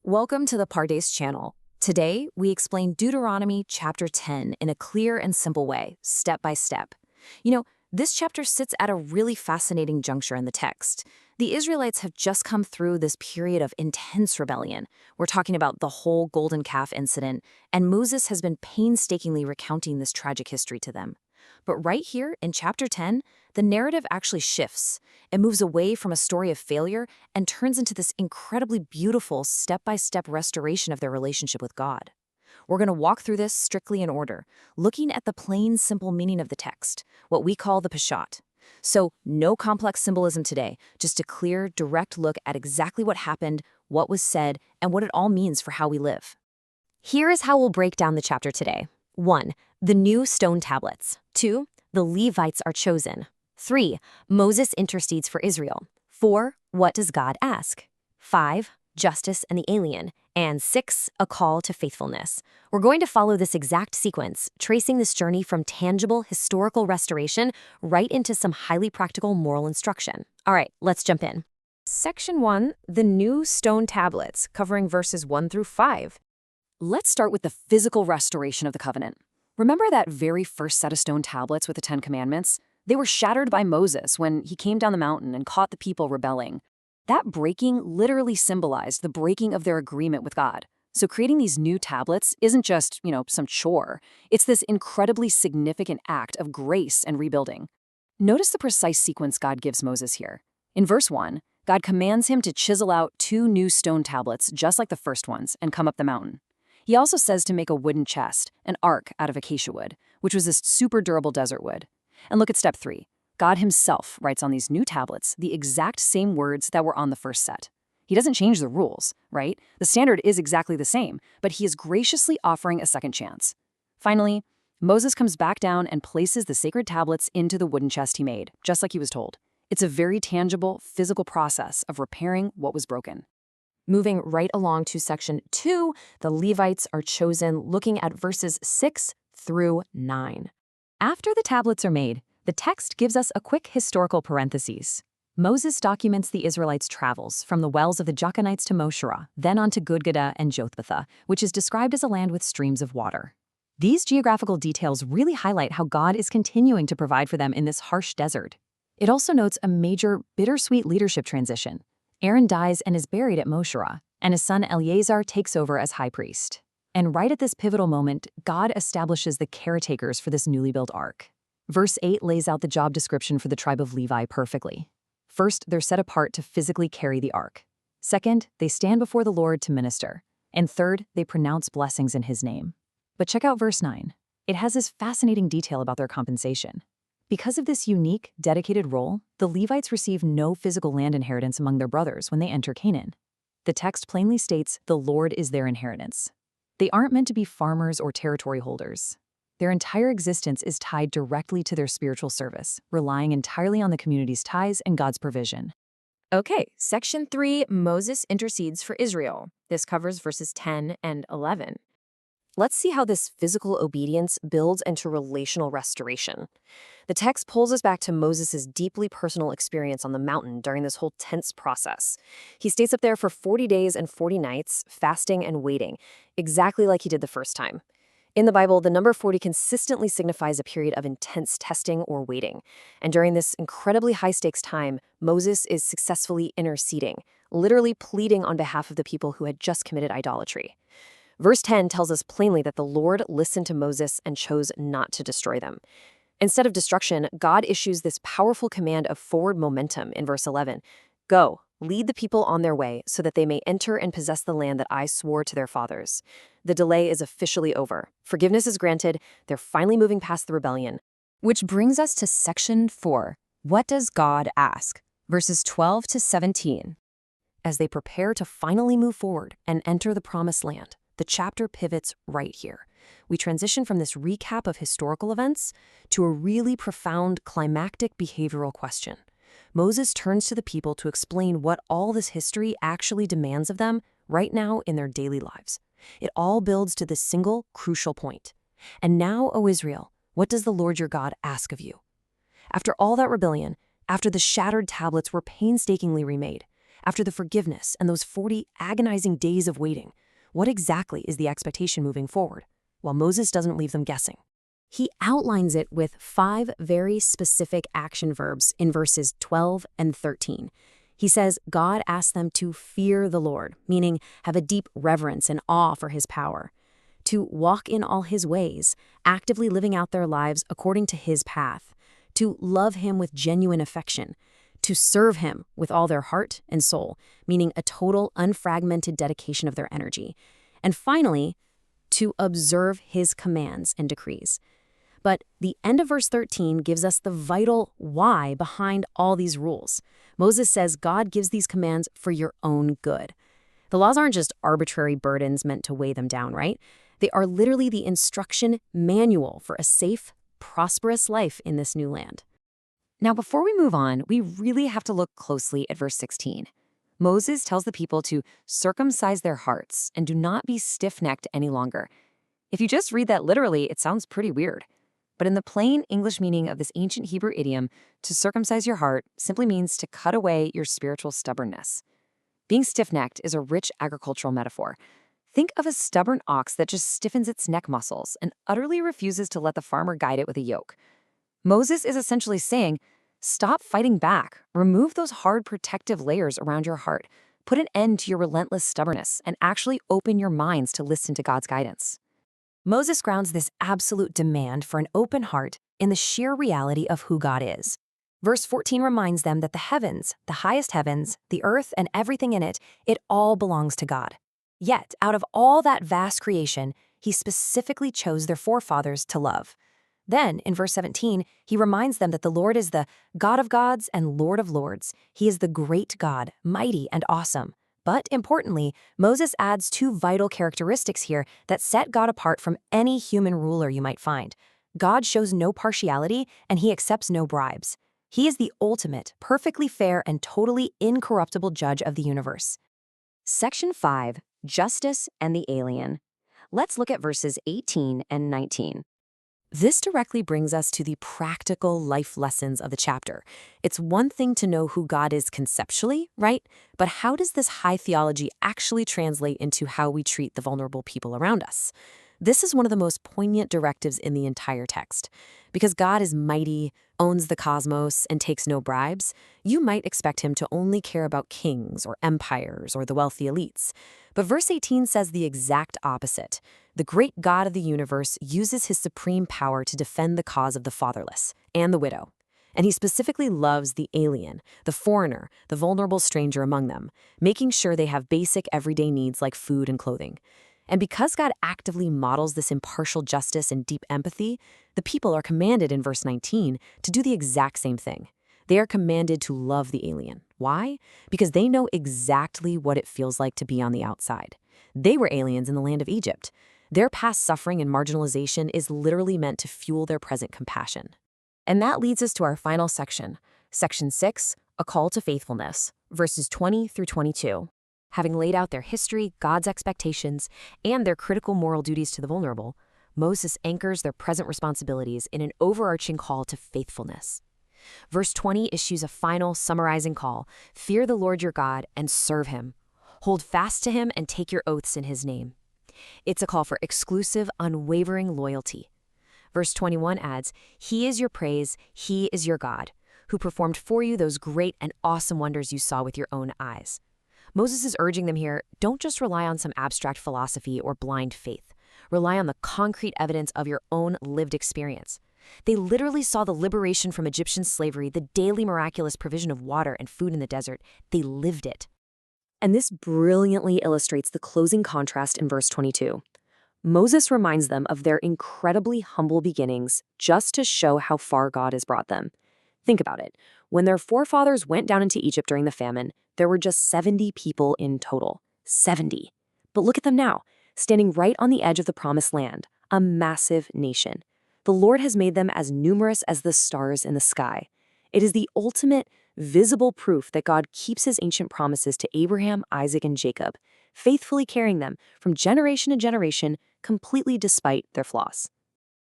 Welcome to the Pardes channel. Today, we explain Deuteronomy chapter 10 in a clear and simple way, step by step. This chapter sits at a really fascinating juncture in the text. The Israelites have just come through this period of intense rebellion. We're talking about the whole golden calf incident, and Moses has been painstakingly recounting this tragic history to them. But right here in chapter 10, the narrative actually shifts. It moves away from a story of failure and turns into this incredibly beautiful step-by-step restoration of their relationship with God. We're going to walk through this strictly in order, looking at the plain, simple meaning of the text, what we call the Peshat. So, no complex symbolism today, just a clear, direct look at exactly what happened, what was said, and what it all means for how we live. Here is how we'll break down the chapter today. 1. The new stone tablets. 2. The Levites are chosen. 3. Moses intercedes for Israel. 4. What does God ask? 5. Justice and the alien. And 6. A call to faithfulness. We're going to follow this exact sequence, tracing this journey from tangible historical restoration right into some highly practical moral instruction. All right, let's jump in. Section 1, the new stone tablets, covering verses 1 through 5. Let's start with the physical restoration of the covenant. Remember that very first set of stone tablets with the 10 Commandments? They were shattered by Moses when he came down the mountain and caught the people rebelling. That breaking literally symbolized the breaking of their agreement with God. So creating these new tablets isn't just, some chore. It's this incredibly significant act of grace and rebuilding. Notice the precise sequence God gives Moses here. In verse 1, God commands him to chisel out 2 new stone tablets just like the first ones and come up the mountain. He also says to make a wooden chest, an ark out of acacia wood, which was this super durable desert wood. And look at step 3. God himself writes on these new tablets the exact same words that were on the first set. He doesn't change the rules, right? The standard is exactly the same, but he is graciously offering a second chance. Finally, Moses comes back down and places the sacred tablets into the wooden chest he made, just like he was told. It's a very tangible, physical process of repairing what was broken. Moving right along to section 2, the Levites are chosen, looking at verses 6 through 9. After the tablets are made, the text gives us a quick historical parenthesis. Moses documents the Israelites' travels from the wells of the Jochenites to Moshera, then on to Gudgodah and Jothbatha, which is described as a land with streams of water. These geographical details really highlight how God is continuing to provide for them in this harsh desert. It also notes a major, bittersweet leadership transition. Aaron dies and is buried at Moshera, and his son Eleazar takes over as high priest. And right at this pivotal moment, God establishes the caretakers for this newly built ark. Verse 8 lays out the job description for the tribe of Levi perfectly. First, they're set apart to physically carry the ark. Second, they stand before the Lord to minister. And third, they pronounce blessings in his name. But check out verse 9. It has this fascinating detail about their compensation. Because of this unique, dedicated role, the Levites receive no physical land inheritance among their brothers when they enter Canaan. The text plainly states the Lord is their inheritance. They aren't meant to be farmers or territory holders. Their entire existence is tied directly to their spiritual service, relying entirely on the community's ties and God's provision. Okay, section 3, Moses intercedes for Israel. This covers verses 10 and 11. Let's see how this physical obedience builds into relational restoration. The text pulls us back to Moses' deeply personal experience on the mountain during this whole tense process. He stays up there for 40 days and 40 nights, fasting and waiting, exactly like he did the first time. In the Bible, the number 40 consistently signifies a period of intense testing or waiting. And during this incredibly high-stakes time, Moses is successfully interceding, literally pleading on behalf of the people who had just committed idolatry. Verse 10 tells us plainly that the Lord listened to Moses and chose not to destroy them. Instead of destruction, God issues this powerful command of forward momentum in verse 11. Go, lead the people on their way so that they may enter and possess the land that I swore to their fathers. The delay is officially over. Forgiveness is granted. They're finally moving past the rebellion. Which brings us to section 4. What does God ask? Verses 12 to 17. As they prepare to finally move forward and enter the promised land, the chapter pivots right here. We transition from this recap of historical events to a really profound, climactic behavioral question. Moses turns to the people to explain what all this history actually demands of them right now in their daily lives. It all builds to this single, crucial point. And now, O Israel, what does the Lord your God ask of you? After all that rebellion, after the shattered tablets were painstakingly remade, After the forgiveness and those 40 agonizing days of waiting, what exactly is the expectation moving forward? Well, Moses doesn't leave them guessing. He outlines it with 5 very specific action verbs in verses 12 and 13. He says God asks them to fear the Lord, meaning have a deep reverence and awe for his power, to walk in all his ways, actively living out their lives according to his path, to love him with genuine affection, to serve him with all their heart and soul, meaning a total, unfragmented dedication of their energy, and finally, to observe his commands and decrees. But the end of verse 13 gives us the vital why behind all these rules. Moses says God gives these commands for your own good. The laws aren't just arbitrary burdens meant to weigh them down, right? They are literally the instruction manual for a safe, prosperous life in this new land. Now, before we move on, we really have to look closely at verse 16. Moses tells the people to circumcise their hearts and do not be stiff-necked any longer. If you just read that literally, it sounds pretty weird. But in the plain English meaning of this ancient Hebrew idiom, to circumcise your heart simply means to cut away your spiritual stubbornness. Being stiff-necked is a rich agricultural metaphor. Think of a stubborn ox that just stiffens its neck muscles and utterly refuses to let the farmer guide it with a yoke. Moses is essentially saying, stop fighting back, remove those hard protective layers around your heart, put an end to your relentless stubbornness, and actually open your minds to listen to God's guidance. Moses grounds this absolute demand for an open heart in the sheer reality of who God is. Verse 14 reminds them that the heavens, the highest heavens, the earth, and everything in it all belongs to God. Yet, out of all that vast creation, he specifically chose their forefathers to love. Then, in verse 17, he reminds them that the Lord is the God of gods and Lord of lords. He is the great God, mighty and awesome. But importantly, Moses adds 2 vital characteristics here that set God apart from any human ruler you might find. God shows no partiality, and he accepts no bribes. He is the ultimate, perfectly fair, and totally incorruptible judge of the universe. Section 5, Justice and the Alien. Let's look at verses 18 and 19. This directly brings us to the practical life lessons of the chapter. It's one thing to know who God is conceptually, right? But how does this high theology actually translate into how we treat the vulnerable people around us? This is one of the most poignant directives in the entire text. Because God is mighty, owns the cosmos, and takes no bribes, you might expect him to only care about kings or empires or the wealthy elites. But verse 18 says the exact opposite. The great God of the universe uses his supreme power to defend the cause of the fatherless and the widow. And he specifically loves the alien, the foreigner, the vulnerable stranger among them, making sure they have basic everyday needs like food and clothing. And because God actively models this impartial justice and deep empathy, the people are commanded in verse 19 to do the exact same thing. They are commanded to love the alien. Why? Because they know exactly what it feels like to be on the outside. They were aliens in the land of Egypt. Their past suffering and marginalization is literally meant to fuel their present compassion. And that leads us to our final section, Section 6, A Call to Faithfulness, verses 20 through 22. Having laid out their history, God's expectations, and their critical moral duties to the vulnerable, Moses anchors their present responsibilities in an overarching call to faithfulness. Verse 20 issues a final, summarizing call: fear the Lord your God and serve him. Hold fast to him and take your oaths in his name. It's a call for exclusive, unwavering loyalty. Verse 21 adds, he is your praise, he is your God, who performed for you those great and awesome wonders you saw with your own eyes. Moses is urging them here, don't just rely on some abstract philosophy or blind faith. Rely on the concrete evidence of your own lived experience. They literally saw the liberation from Egyptian slavery, the daily miraculous provision of water and food in the desert. They lived it. And this brilliantly illustrates the closing contrast in verse 22. Moses reminds them of their incredibly humble beginnings just to show how far God has brought them. Think about it. When their forefathers went down into Egypt during the famine, there were just 70 people in total. 70. But look at them now, standing right on the edge of the promised land, a massive nation. The Lord has made them as numerous as the stars in the sky. It is the ultimate, visible proof that God keeps his ancient promises to Abraham, Isaac, and Jacob, faithfully carrying them from generation to generation, completely despite their flaws.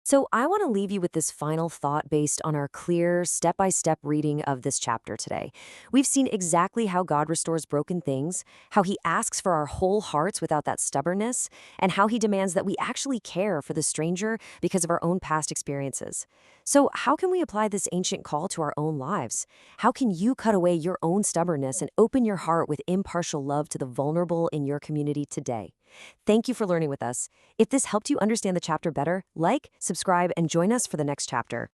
So, I want to leave you with this final thought based on our clear, step by step reading of this chapter today. We've seen exactly how God restores broken things, how he asks for our whole hearts without that stubbornness, and how he demands that we actually care for the stranger because of our own past experiences. So, how can we apply this ancient call to our own lives? How can you cut away your own stubbornness and open your heart with impartial love to the vulnerable in your community today? Thank you for learning with us. If this helped you understand the chapter better, like, subscribe, and join us for the next chapter.